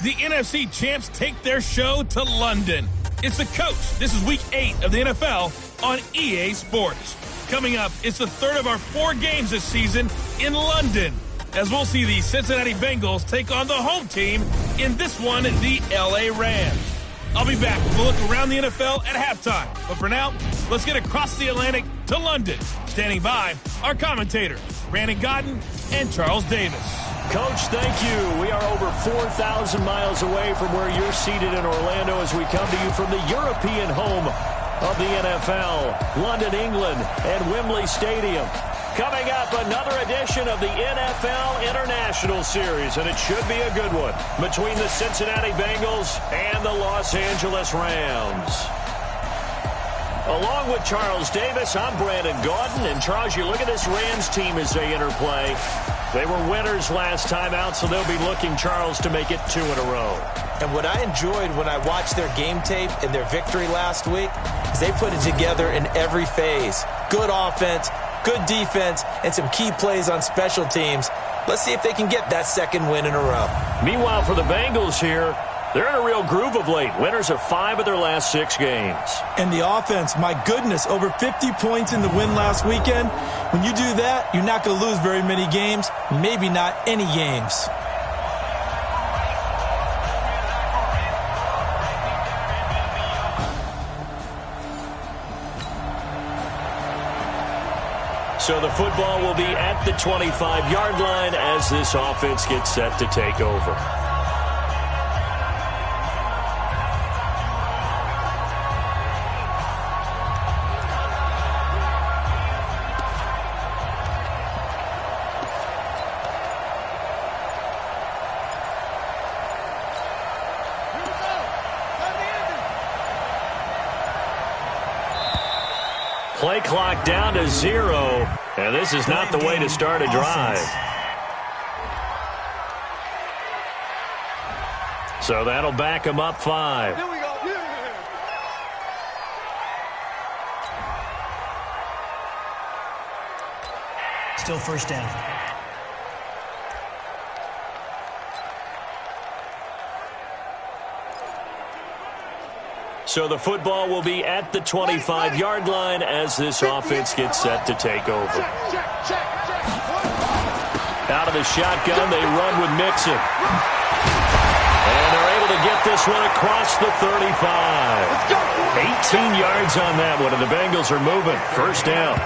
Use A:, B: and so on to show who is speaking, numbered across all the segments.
A: The NFC champs take their show to London. It's The Coach. This is Week 8 of the NFL on EA Sports. Coming up, it's the third of our 4 games this season in London, as we'll see the Cincinnati Bengals take on the home team, in this one, the LA Rams. I'll be back with a look around the NFL at halftime. But for now, let's get across the Atlantic to London. Standing by, our commentators, Brandon Godden and Charles Davis.
B: Coach, thank you. We are over 4,000 miles away from where you're seated in Orlando as we come to you from the European home of the NFL, London, England, and Wembley Stadium. Coming up, another edition of the NFL International Series, and it should be a good one, between the Cincinnati Bengals and the Los Angeles Rams. Along with Charles Davis, I'm Brandon Gaudin. And Charles, you look at this Rams team as they interplay. They were winners last time out, so they'll be looking, Charles, to make it 2 in a row.
C: And what I enjoyed when I watched their game tape and their victory last week is they put it together in every phase. Good offense, good defense, and some key plays on special teams. Let's see if they can get that second win in a row.
B: Meanwhile, for the Bengals here, they're in a real groove of late. Winners of 5 of their last 6 games.
C: And the offense, my goodness, over 50 points in the win last weekend. When you do that, you're not going to lose very many games, maybe not any games.
B: So the football will be at the 25-yard line as this offense gets set to take over. Play clock down to 0, and this is not the way to start a drive. So that'll back him up 5.
D: Here we go.
E: Still first down.
B: So the football will be at the 25-yard line as this offense gets set to take over. Out of the shotgun, they run with Mixon. And they're able to get this one across the 35. 18 yards on that one, and the Bengals are moving. First down.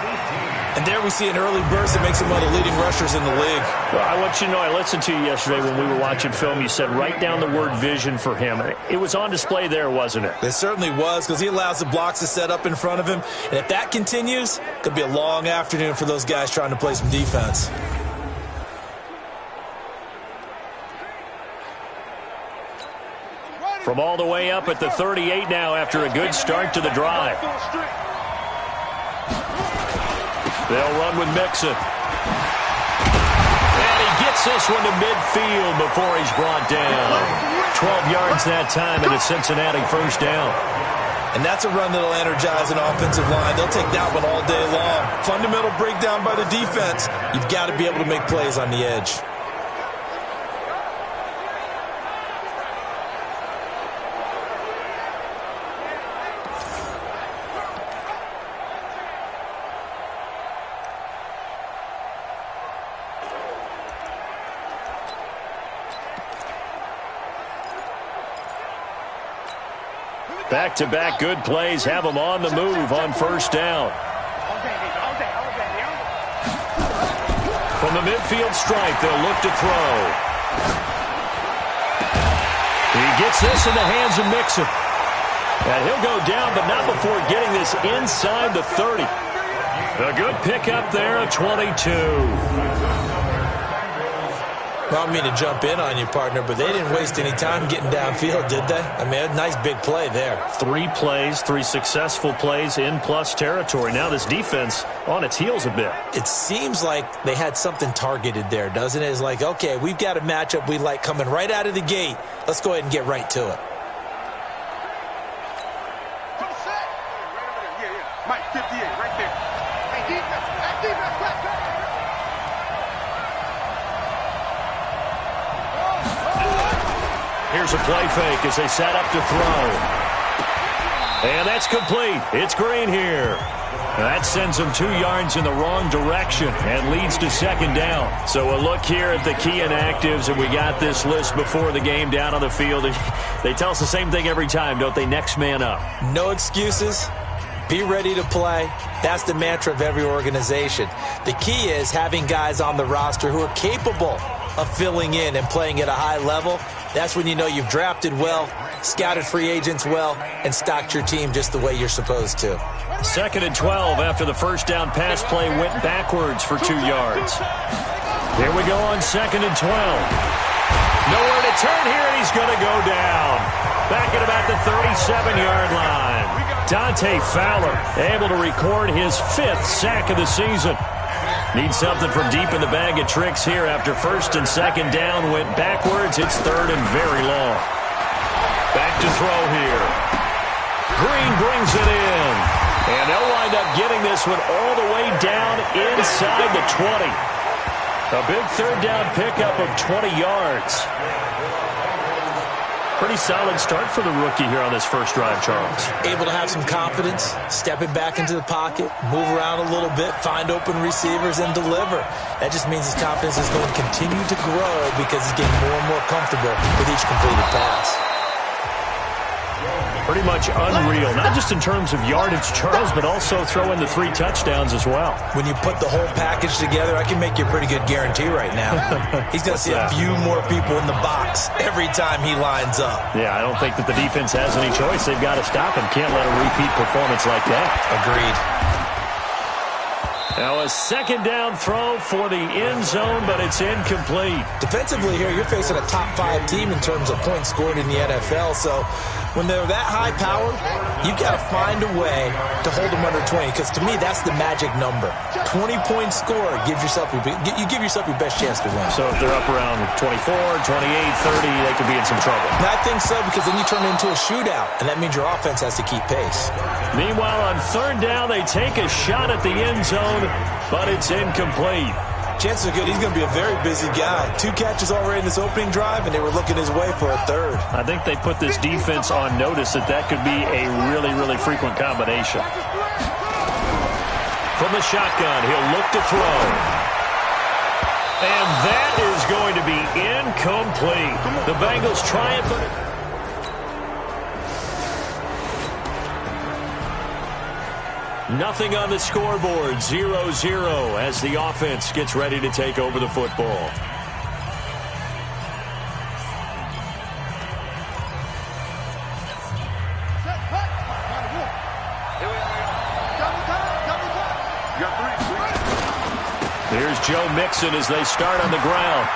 C: And there we see an early burst that makes him one of the leading rushers in the league.
B: Well, I want you to know, I listened to you yesterday when we were watching film. You said write down the word vision for him. It was on display there, wasn't it?
C: It certainly was, because he allows the blocks to set up in front of him. And if that continues, it could be a long afternoon for those guys trying to play some defense.
B: From all the way up at the 38 now after a good start to the drive. They'll run with Mixon. And he gets this one to midfield before he's brought down. 12 yards that time, and it's Cincinnati first down.
C: And that's a run that'll energize an offensive line. They'll take that one all day long. Fundamental breakdown by the defense. You've got to be able to make plays on the edge.
B: Back-to-back good plays have them on the move on first down. From the midfield stripe, they'll look to throw. He gets this in the hands of Mixon. And he'll go down, but not before getting this inside the 30. A good pickup there, a 22.
C: I don't mean to jump in on you, partner, but they didn't waste any time getting downfield, did they? I mean, a nice big play there.
B: 3 plays, 3 successful plays in plus territory. Now this defense on its heels a bit.
C: It seems like they had something targeted there, doesn't it? It's like, okay, we've got a matchup we like coming right out of the gate. Let's go ahead and get right to it.
D: Mike, 58, right there. Hey, defense, back.
B: Here's a play fake as they set up to throw. And that's complete. It's Green here. That sends them 2 yards in the wrong direction and leads to second down. So a look here at the key inactives, and we got this list before the game down on the field. They tell us the same thing every time, don't they? Next man up.
C: No excuses. Be ready to play. That's the mantra of every organization. The key is having guys on the roster who are capable of filling in and playing at a high level. That's when you know you've drafted well, scouted free agents well, and stocked your team just the way you're supposed to.
B: 2nd and 12 after the first down pass play went backwards for 2 yards. Here we go on 2nd and 12. Nowhere to turn here, and he's going to go down. Back at about the 37-yard line. Dante Fowler able to record his 5th sack of the season. Needs something from deep in the bag of tricks here after 1st and 2nd down went backwards. It's 3rd and very long. Back to throw here. Green brings it in. And they'll wind up getting this one all the way down inside the 20. A big 3rd down pickup of 20 yards. Pretty solid start for the rookie here on this first drive, Charles.
C: Able to have some confidence, stepping back into the pocket, move around a little bit, find open receivers, and deliver. That just means his confidence is going to continue to grow because he's getting more and more comfortable with each completed pass.
B: Pretty much unreal, not just in terms of yardage, Charles, but also throw in the 3 touchdowns as well.
C: When you put the whole package together, I can make you a pretty good guarantee right now. He's going to see a few more people in the box every time he lines up.
B: Yeah, I don't think that the defense has any choice. They've got to stop him. Can't let a repeat performance like that.
C: Agreed.
B: Now a 2nd down throw for the end zone, but it's incomplete.
C: Defensively here, you're facing a top 5 team in terms of points scored in the NFL, so when they're that high powered, you've got to find a way to hold them under 20, because to me, that's the magic number. 20-point score gives yourself you give yourself your best chance to win.
B: So if they're up around 24, 28, 30, they could be in some trouble.
C: And I think so, because then you turn it into a shootout, and that means your offense has to keep pace.
B: Meanwhile, on 3rd down, they take a shot at the end zone, but it's incomplete.
C: Chances are good he's going to be a very busy guy. 2 catches already in this opening drive, and they were looking his way for a 3rd.
B: I think they put this defense on notice that could be a really, really frequent combination. From the shotgun, he'll look to throw. And that is going to be incomplete. The Bengals try it, but nothing on the scoreboard, 0-0 as the offense gets ready to take over the football. Here's Joe Mixon as they start on the ground.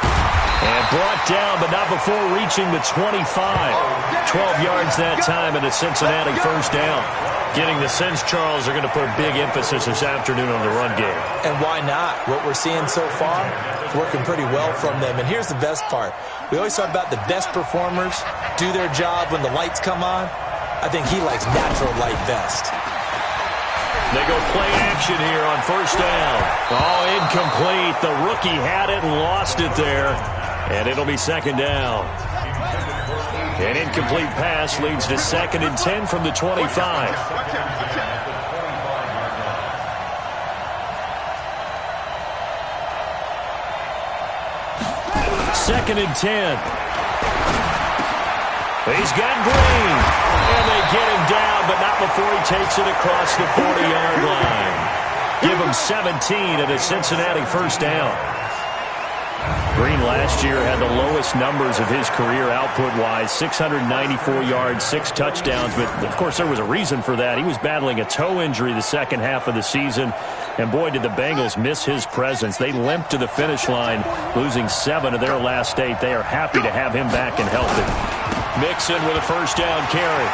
B: And brought down, but not before reaching the 25. 12 yards that time and a Cincinnati first down. Getting the sense, Charles, are going to put a big emphasis this afternoon on the run game.
C: And why not? What we're seeing so far, working pretty well from them. And here's the best part. We always talk about the best performers do their job when the lights come on. I think he likes natural light best.
B: They go play action here on 1st down. Oh, incomplete. The rookie had it and lost it there. And it'll be 2nd down. An incomplete pass leads to 2nd and 10 from the 25. 2nd and 10. He's got Green. And they get him down, but not before he takes it across the 40-yard line. Give him 17 and a Cincinnati first down. Green last year had the lowest numbers of his career output-wise, 694 yards, 6 touchdowns. But, of course, there was a reason for that. He was battling a toe injury the second half of the season. And, boy, did the Bengals miss his presence. They limped to the finish line, losing 7 of their last 8. They are happy to have him back and healthy. Mixon with a first down carry.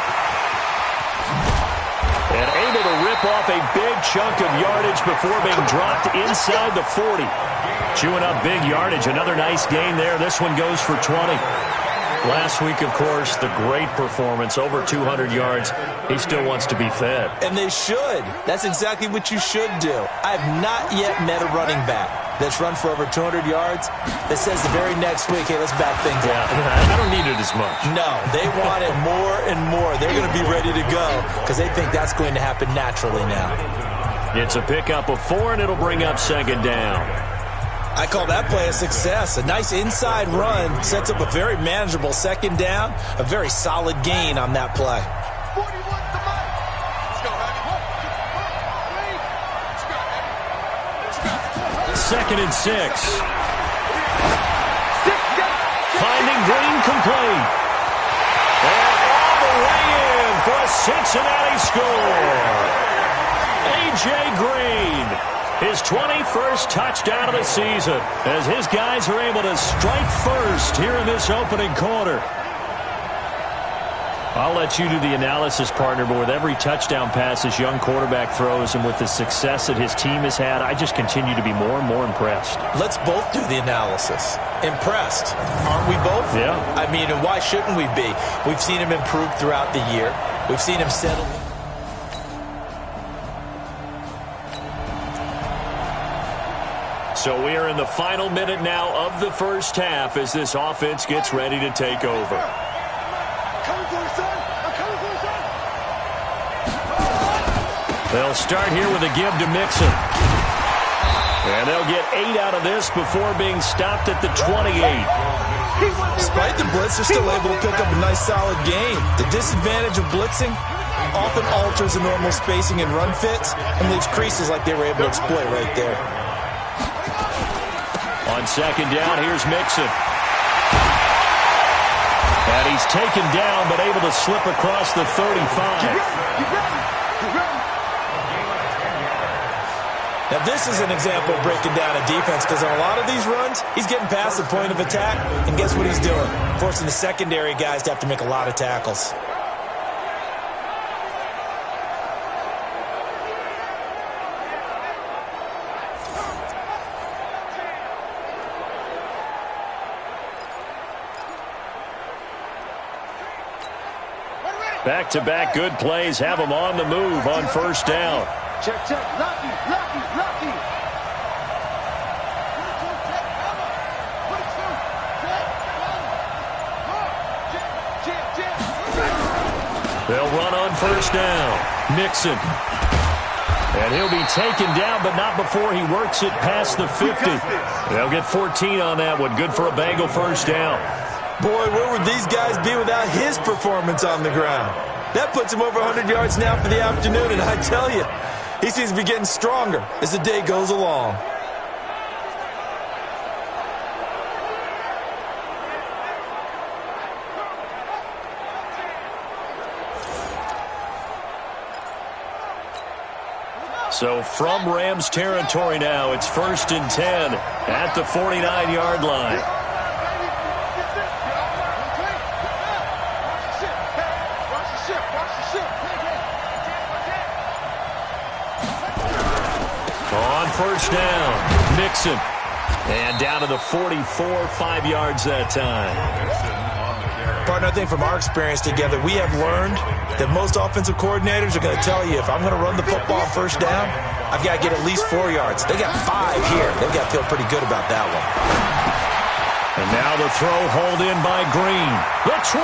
B: And able to rip off a big chunk of yardage before being dropped inside the 40. Chewing up big yardage. Another nice gain there. This one goes for 20. Last week, of course, the great performance, over 200 yards. He still wants to be fed.
C: And they should. That's exactly what you should do. I have not yet met a running back that's run for over 200 yards that says the very next week, hey, let's back things up.
B: I don't need it as much.
C: No, they want it more and more. They're going to be ready to go because they think that's going to happen naturally now.
B: It's a pickup of 4, and it'll bring up second down.
C: I call that play a success. A nice inside run sets up a very manageable second down, a very solid gain on that play.
D: 41 to Mike. Let's go, Let's go.
B: Second and 6. Finding Green complete. And all the way in for a Cincinnati score. A.J. Green, his 21st touchdown of the season, as his guys are able to strike first here in this opening quarter. I'll let you do the analysis, partner, but with every touchdown pass this young quarterback throws and with the success that his team has had, I just continue to be more and more impressed.
C: Let's both do the analysis. Impressed. Aren't we both?
B: Yeah.
C: I mean, and why shouldn't we be? We've seen him improve throughout the year. We've seen him settle.
B: So we are in the final minute now of the first half as this offense gets ready to take over. They'll start here with a give to Mixon. And they'll get 8 out of this before being stopped at the 28.
C: Despite the blitz, they're still able to pick up a nice solid gain. The disadvantage of blitzing often alters the normal spacing and run fits and leaves creases like they were able to exploit right there.
B: On second down, here's Mixon. And he's taken down, but able to slip across the 35.
C: Now, this is an example of breaking down a defense because on a lot of these runs, he's getting past the point of attack, and guess what he's doing? Forcing the secondary guys to have to make a lot of tackles.
B: Back-to-back good plays have them on the move on first down.
D: Check, check. Lucky.
B: They'll run on first down. Mixon. And he'll be taken down, but not before he works it past the 50. They'll get 14 on that one. Good for a Bengal first down.
C: Boy, where would these guys be without his performance on the ground? That puts him over 100 yards now for the afternoon, and I tell you, he seems to be getting stronger as the day goes along.
B: So from Rams territory now, it's 1st and 10 at the 49-yard line. On first down, Mixon. And down to the 44, 5 yards that time.
C: Partner, I think from our experience together, we have learned that most offensive coordinators are going to tell you, if I'm going to run the football on first down, I've got to get at least 4 yards. They got 5 here. They've got to feel pretty good about that one.
B: And now the throw hauled in by Green. The 20.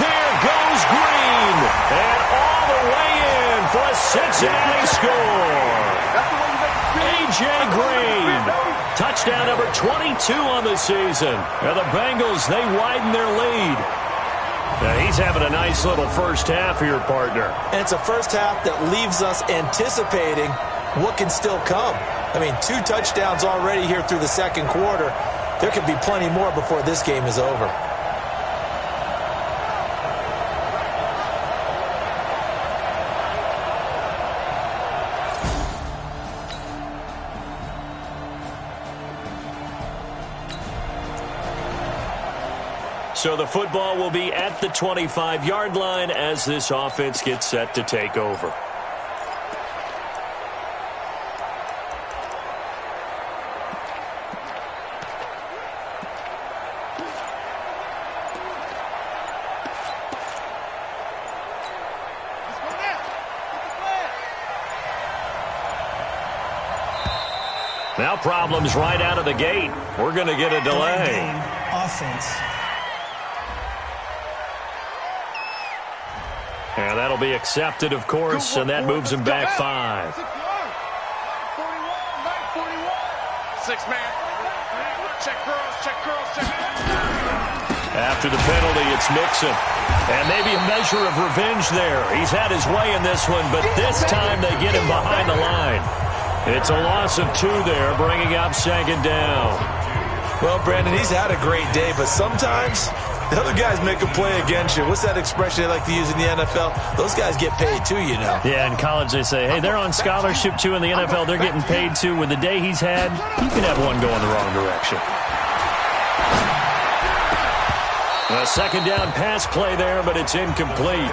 B: There goes Green. And all the way in for a Cincinnati score. A.J. Green. Touchdown number 22 on the season. And the Bengals, they widen their lead. Now he's having a nice little first half here, partner.
C: And it's a first half that leaves us anticipating what can still come. I mean, 2 touchdowns already here through the second quarter. There could be plenty more before this game is over.
B: So the football will be at the 25-yard line as this offense gets set to take over. Now problems right out of the gate. We're going to get a delay.
E: Offense.
B: And that'll be accepted, of course, and that moves him back 5.
D: 6-man. Check girls, check girls, check.
B: After the penalty, it's Mixon. And maybe a measure of revenge there. He's had his way in this one, but this time they get him behind the line. It's a loss of 2 there, bringing up 2nd down.
C: Well, Brandon, he's had a great day, but sometimes the other guys make a play against you. What's that expression they like to use in the NFL? Those guys get paid too, you know.
B: Yeah, in college they say, hey, they're on scholarship too. In the NFL, they're getting paid too. With the day he's had, you can have one going the wrong direction. A 2nd down pass play there, but it's incomplete.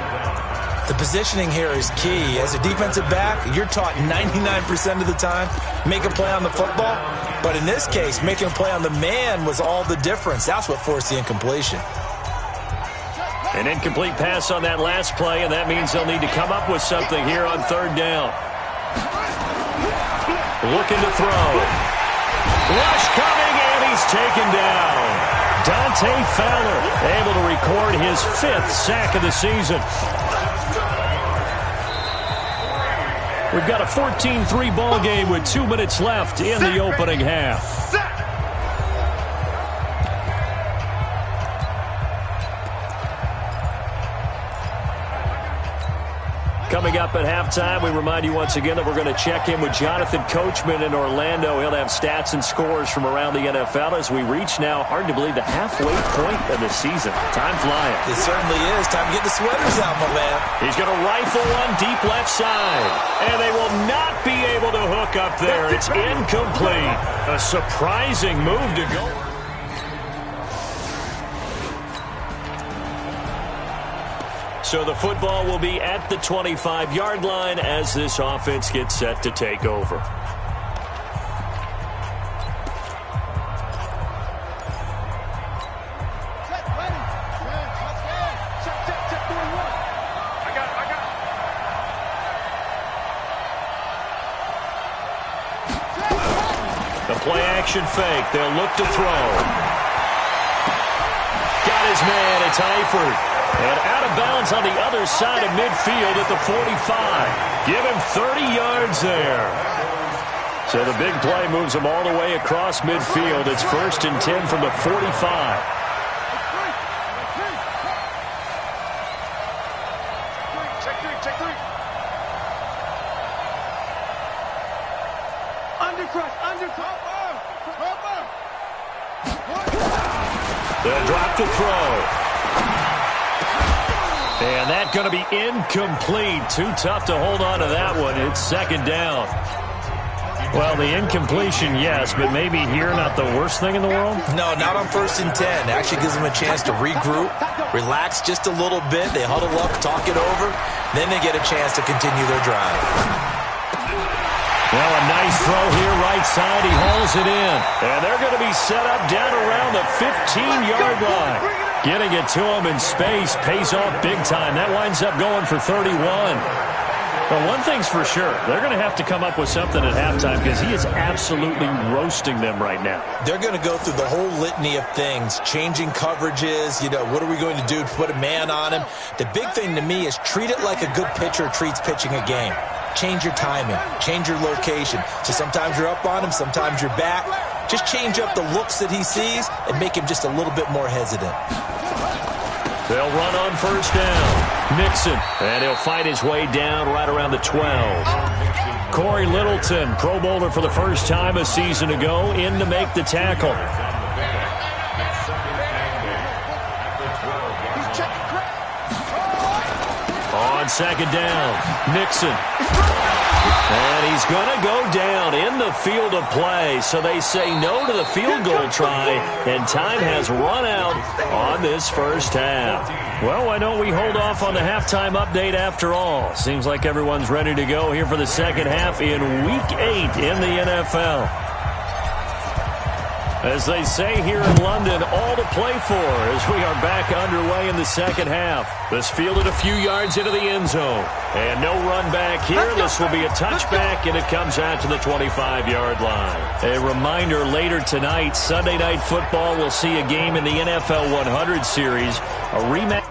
C: The positioning here is key. As a defensive back, you're taught 99% of the time, make a play on the football. But in this case, making a play on the man was all the difference. That's what forced the incompletion.
B: An incomplete pass on that last play, and that means they'll need to come up with something here on 3rd down. Looking to throw. Rush coming, and he's taken down. Dante Fowler able to record his 5th sack of the season. We've got a 14-3 ball game with 2 minutes left in the opening half. Coming up at halftime, we remind you once again that we're going to check in with Jonathan Coachman in Orlando. He'll have stats and scores from around the NFL as we reach now, hard to believe, the halfway point of the season. Time flying.
C: It certainly is. Time to get the sweaters out, my man.
B: He's going to rifle one deep left side. And they will not be able to hook up there. It's incomplete. A surprising move to go. So the football will be at the 25-yard line as this offense gets set to take over. The play-action fake. They'll look to throw. Got his man. It's Eifert. And out of bounds on the other side of midfield at the 45. Give him 30 yards there. So the big play moves him all the way across midfield. It's 1st and 10 from the 45.
D: Check three.
B: They'll drop the throw. And that's going to be incomplete. Too tough to hold on to that one. It's 2nd down. Well, the incompletion, yes, but maybe here not the worst thing in the world?
C: No, not on 1st and 10. It actually gives them a chance to regroup, relax just a little bit. They huddle up, talk it over. Then they get a chance to continue their drive.
B: Well, a nice throw here, right side. He hauls it in. And they're going to be set up down around the 15-yard line. Getting it to him in space pays off big time. That winds up going for 31. Well, one thing's for sure. They're going to have to come up with something at halftime because he is absolutely roasting them right now.
C: They're going to go through the whole litany of things, changing coverages. You know, what are we going to do to put a man on him? The big thing to me is treat it like a good pitcher treats pitching a game. Change your timing. Change your location. So sometimes you're up on him, sometimes you're back. Just change up the looks that he sees and make him just a little bit more hesitant.
B: They'll run on 1st down. Mixon, and he'll fight his way down right around the 12. Corey Littleton, Pro Bowler for the first time a season ago, in to make the tackle. On 2nd down, Mixon. And he's going to go down in the field of play. So they say no to the field goal try, and time has run out on this first half. Well, why don't we hold off on the halftime update after all? Seems like everyone's ready to go here for the second half in Week 8 in the NFL. As they say here in London, all to play for as we are back underway in the second half. This fielded a few yards into the end zone. And no run back here. This will be a touchback, and it comes out to the 25-yard line. A reminder, later tonight, Sunday Night Football will see a game in the NFL 100 series, a rematch.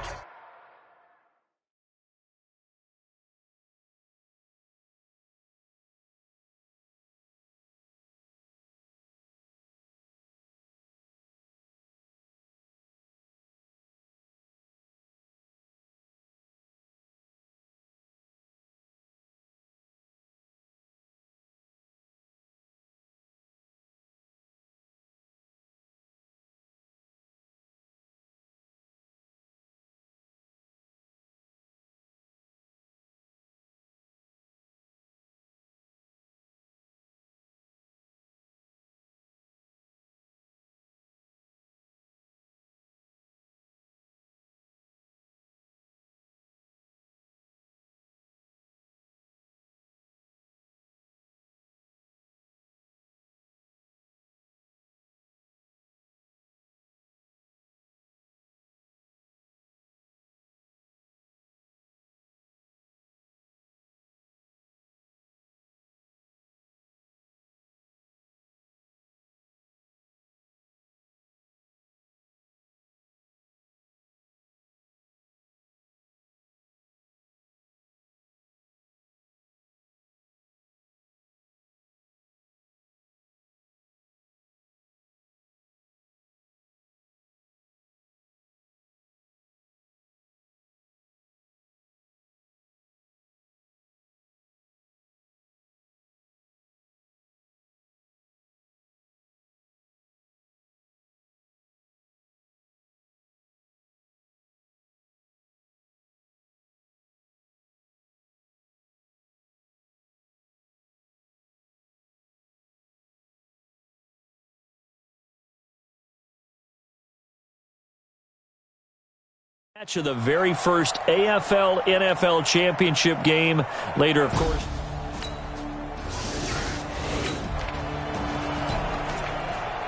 B: Match of the very first AFL-NFL championship game. Later, of course.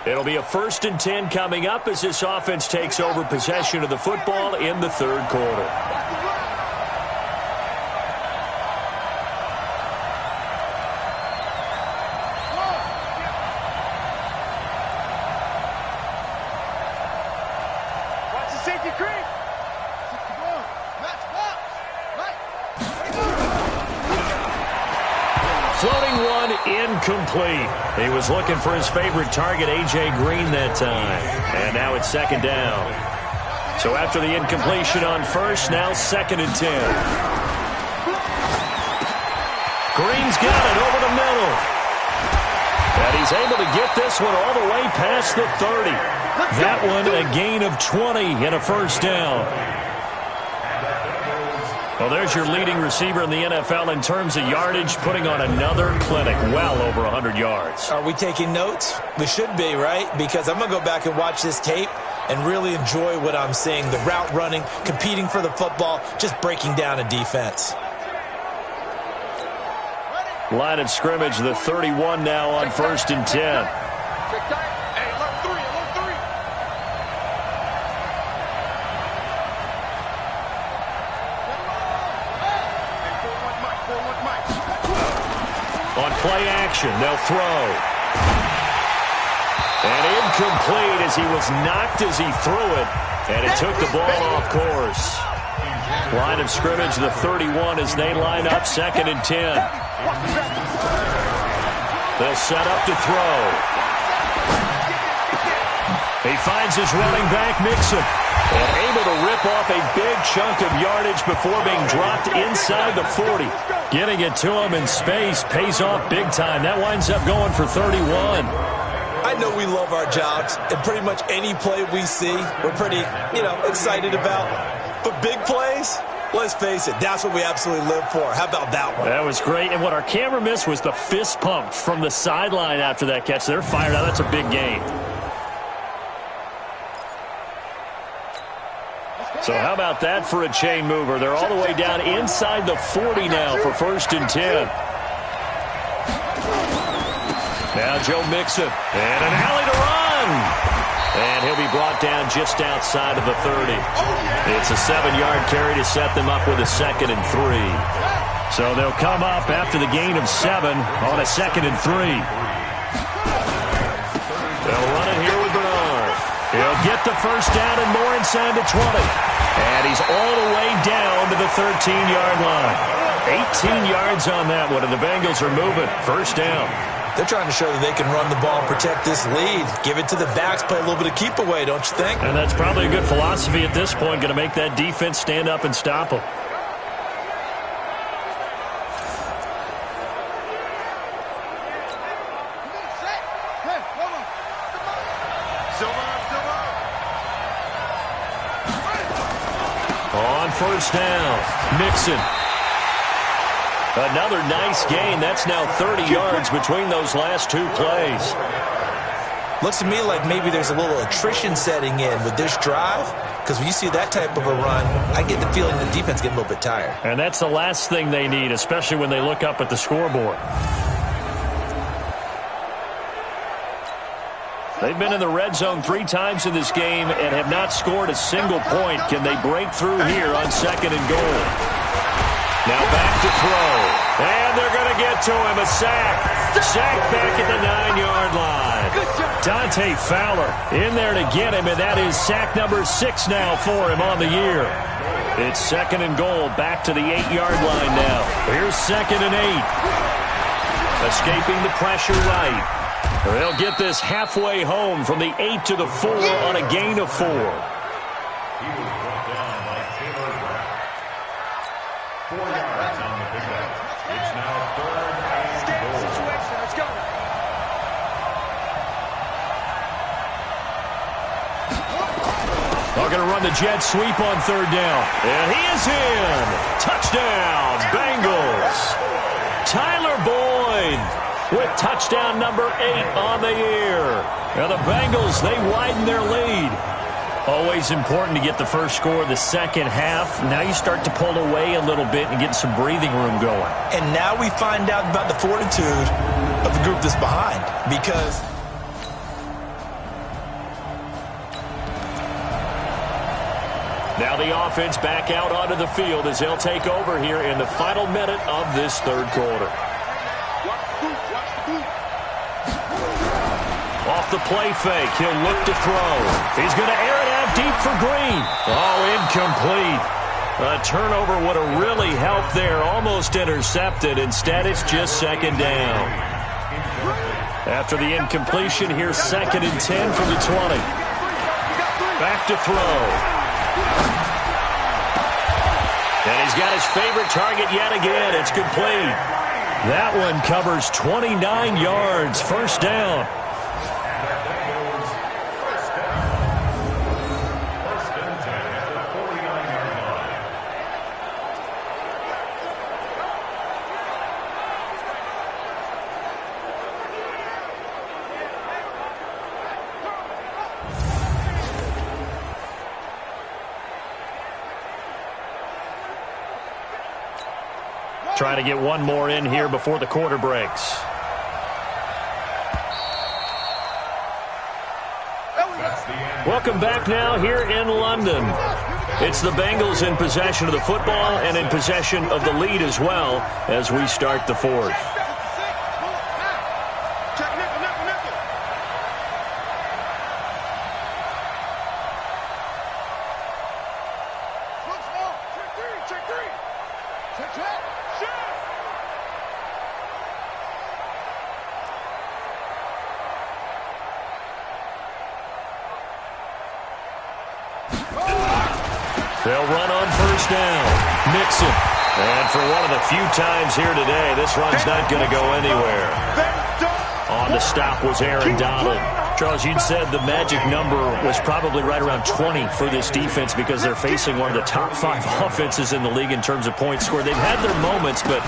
B: It'll be a 1st and 10 coming up as this offense takes over possession of the football in the third quarter. Floating one, incomplete. He was looking for his favorite target, A.J. Green, that time. And now it's 2nd down. So after the incompletion on first, now 2nd and 10. Green's got it over the middle. And he's able to get this one all the way past the 30. That one a gain of 20 and a 1st down. Well, there's your leading receiver in the NFL in terms of yardage, putting on another clinic, well over 100 yards.
C: Are we taking notes? We should be, right? Because I'm going to go back and watch this tape and really enjoy what I'm seeing. The route running, competing for the football, just breaking down a defense.
B: Line of scrimmage, the 31 now on 1st and 10. On play action, they'll throw. And incomplete as he was knocked as he threw it. And it took the ball off course. Line of scrimmage, the 31 as they line up 2nd and 10. They'll set up to throw. He finds his running back, Mixon. And able to rip off a big chunk of yardage before being dropped inside the 40. Getting it to him in space pays off big time. That winds up going for 31.
C: I know we love our jobs, and pretty much any play we see, we're pretty, excited about. But big plays, let's face it, that's what we absolutely live for. How about that one?
B: That was great. And what our camera missed was the fist pump from the sideline after that catch. They're fired out. That's a big gain. So how about that for a chain mover? They're all the way down inside the 40 now for 1st and 10. Now Joe Mixon. And an alley to run. And he'll be brought down just outside of the 30. It's a 7-yard carry to set them up with a 2nd and 3. So they'll come up after the gain of 7 on a 2nd and 3. They'll run it here with Bernard. He'll get the first down and more inside the 20. And he's all the way down to the 13-yard line. 18 yards on that one, and the Bengals are moving. First down.
C: They're trying to show that they can run the ball and protect this lead. Give it to the backs, play a little bit of keep away, don't you think?
B: And that's probably a good philosophy at this point, going to make that defense stand up and stop them. On first down, Mixon. Another nice gain. That's now 30 yards between those last 2 plays.
C: Looks to me like maybe there's a little attrition setting in with this drive, because when you see that type of a run, I get the feeling the defense getting a little bit tired.
B: And that's the last thing they need, especially when they look up at the scoreboard. They've been in the red zone 3 times in this game and have not scored a single point. Can they break through here on 2nd and goal? Now back to throw. And they're going to get to him. A sack. Sack back at the 9-yard line. Dante Fowler in there to get him, and that is sack number 6 now for him on the year. It's 2nd and goal, back to the 8-yard line now. Here's 2nd and 8. Escaping the pressure right. They'll get this halfway home from the 8 to the 4 on a gain of 4. They're going to run the jet sweep on 3rd down. And he is in. Touchdown, Bengals. Tyler Boyd with touchdown number 8 on the year. Now the Bengals, they widen their lead. Always important to get the first score of the second half. Now you start to pull away a little bit and get some breathing room going.
C: And now we find out about the fortitude of the group that's behind, because
B: now the offense back out onto the field as they'll take over here in the final minute of this 3rd quarter. Off the play fake, he'll look to throw. He's going to air it out deep for Green. Oh, incomplete. A turnover would have really helped there. Almost intercepted. Instead, it's just 2nd down. After the incompletion, here's 2nd and 10 from the 20. Back to throw. And he's got his favorite target yet again. It's complete. That one covers 29 yards. First down. Trying to get one more in here before the quarter breaks. Welcome back now here in London. It's the Bengals in possession of the football and in possession of the lead as well as we start the 4th. They'll run on first down. Mixon. And for one of the few times here today, this run's not going to go anywhere. On the stop was Aaron Donald. Charles, you'd said the magic number was probably right around 20 for this defense because they're facing one of the top 5 offenses in the league in terms of points scored. They've had their moments, but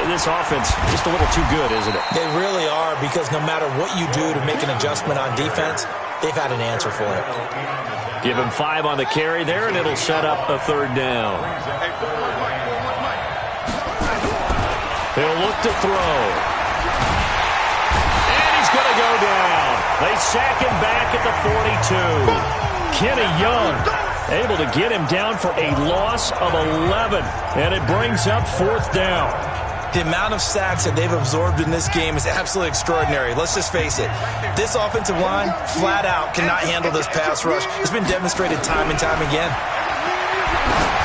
B: this offense just a little too good, isn't it?
C: They really are, because no matter what you do to make an adjustment on defense, they've had an answer for it.
B: Give him 5 on the carry there, and it'll set up a 3rd down. He'll look to throw. And he's going to go down. They sack him back at the 42. Kenny Young able to get him down for a loss of 11. And it brings up 4th down.
C: The amount of sacks that they've absorbed in this game is absolutely extraordinary. Let's just face it. This offensive line, flat out, cannot handle this pass rush. It's been demonstrated time and time again.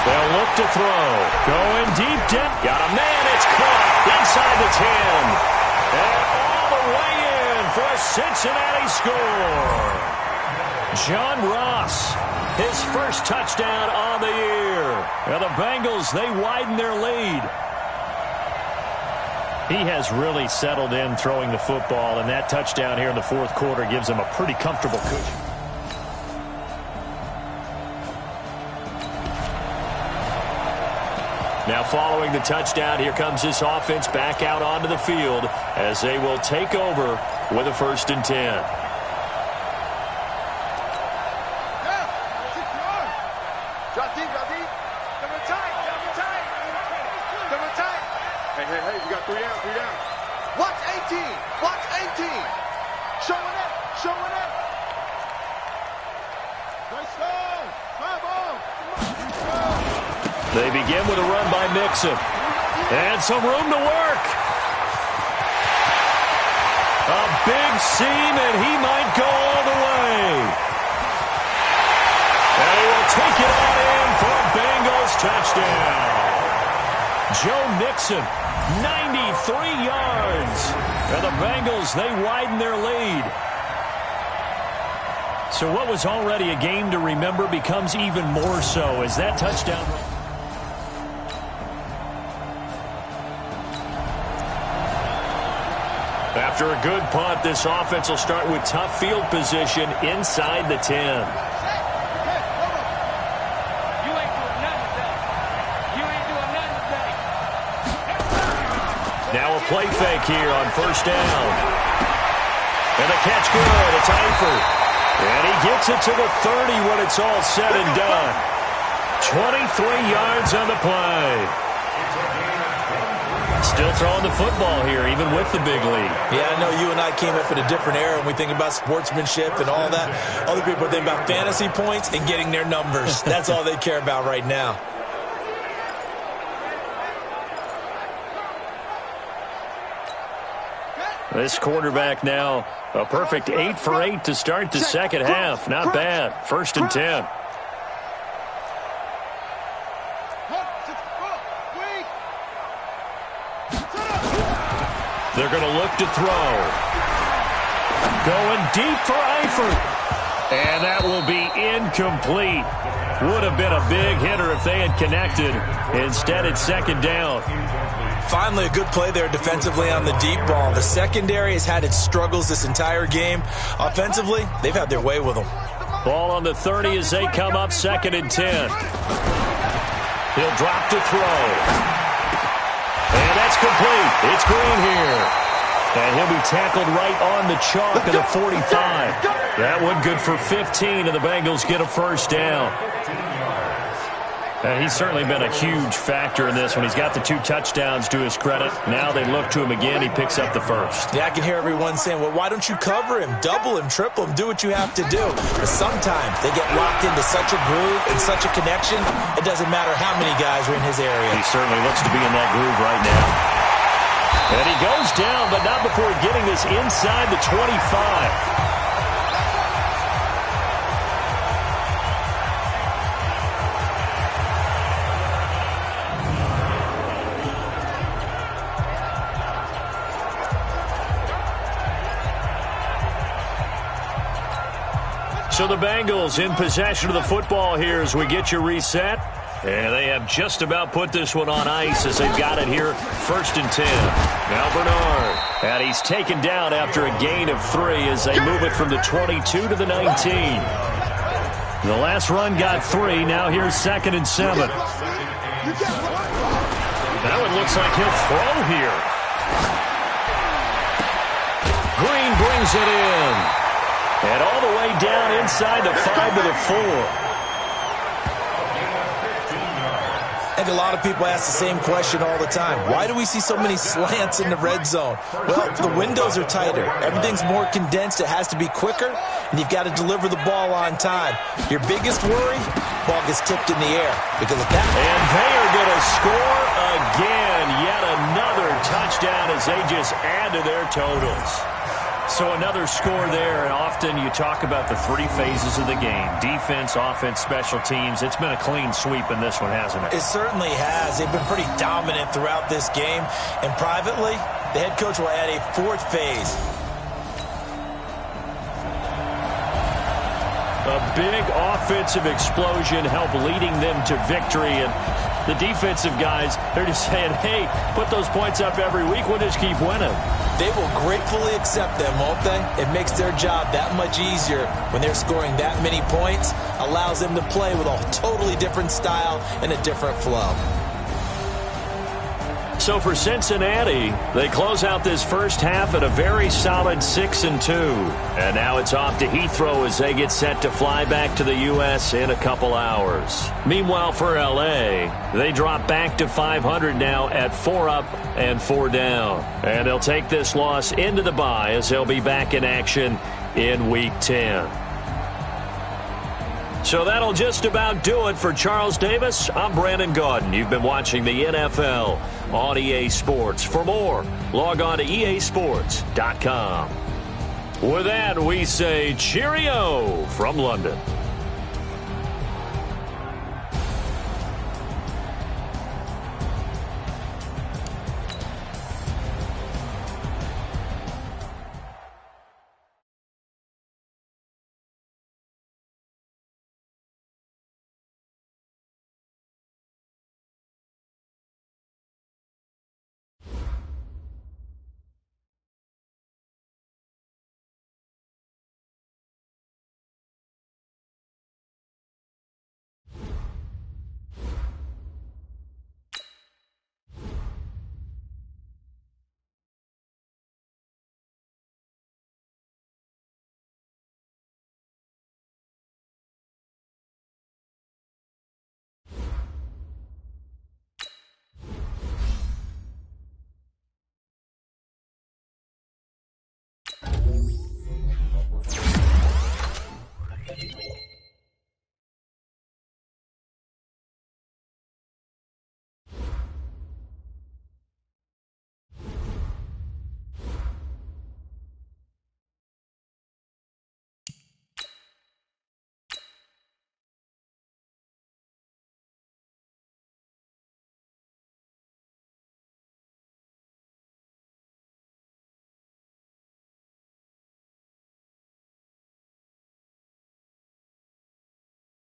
B: They'll look to throw. Going deep down. Got a man. It's caught inside the 10. And all the way in for a Cincinnati score. John Ross, his first touchdown on the year. And the Bengals, they widen their lead. He has really settled in throwing the football, and that touchdown here in the 4th quarter gives him a pretty comfortable cushion. Now following the touchdown, here comes this offense back out onto the field as they will take over with a 1st and 10.
D: Hey, you got 3 down, 3 down. Watch 18. Watch 18. Showing up. Showing up. Nice ball. My ball.
B: They begin with a run by Mixon. And some room to work. A big seam, and he might go all the way. And he will take it on in for a Bengals touchdown. Joe Mixon, 93 yards. And the Bengals, they widen their lead. So what was already a game to remember becomes even more so as that touchdown. After a good punt, this offense will start with tough field position inside the 10. Now a play fake here on 1st down. And the catch good. It's Eifert. And he gets it to the 30 when it's all said and done. 23 yards on the play. Still throwing the football here, even with the big lead.
C: Yeah, I know you and I came up in a different era, and we think about sportsmanship and all that. Other people think about fantasy points and getting their numbers. That's all they care about right now.
B: This quarterback now, a perfect 8 for 8 to start the second half. Not bad. 1st and 10. They're going to look to throw. Going deep for Eifert. And that will be incomplete. Would have been a big hitter if they had connected. Instead, it's 2nd down.
C: Finally, a good play there defensively on the deep ball. The secondary has had its struggles this entire game. Offensively, they've had their way with them.
B: Ball on the 30 as they come up 2nd and 10. He'll drop to throw. And that's complete. It's Green here. And he'll be tackled right on the chalk of the 45. That one good for 15, and the Bengals get a 1st down. And he's certainly been a huge factor in this when he's got the 2 touchdowns to his credit. Now they look to him again. He picks up the 1st.
C: Yeah, I can hear everyone saying, well, why don't you cover him, double him, triple him, do what you have to do. But sometimes they get locked into such a groove and such a connection, it doesn't matter how many guys are in his area.
B: He certainly looks to be in that groove right now. And he goes down, but not before getting this inside the 25. So the Bengals in possession of the football here as we get you reset. And they have just about put this one on ice as they've got it here 1st and 10. Now Bernard. And he's taken down after a gain of 3 as they move it from the 22 to the 19. The last run got 3. Now here's 2nd and 7. That one looks like he'll throw here. Green brings it in. And all the way down inside the 5 to the 4.
C: I think a lot of people ask the same question all the time. Why do we see so many slants in the red zone? Well, the windows are tighter. Everything's more condensed. It has to be quicker, and you've got to deliver the ball on time. Your biggest worry, ball gets tipped in the air. Because of that.
B: And they are going to score again. Yet another touchdown as they just add to their totals. So another score there, and often you talk about the three phases of the game. Defense, offense, special teams. It's been a clean sweep in this one, hasn't it?
C: It certainly has. They've been pretty dominant throughout this game. And privately, the head coach will add a fourth phase.
B: A big offensive explosion helped leading them to victory. And the defensive guys, they're just saying, hey, put those points up every week. We'll just keep winning.
C: They will gratefully accept them, won't they? It makes their job that much easier when they're scoring that many points. Allows them to play with a totally different style and a different flow.
B: So for Cincinnati, they close out this first half at a very solid 6-2. And now it's off to Heathrow as they get set to fly back to the U.S. in a couple hours. Meanwhile, for L.A., they drop back to 500 now at 4 up and 4 down. And they'll take this loss into the bye as they'll be back in action in Week 10. So that'll just about do it for Charles Davis. I'm Brandon Gaudin. You've been watching the NFL on EA Sports. For more, log on to easports.com. With that, we say cheerio from London.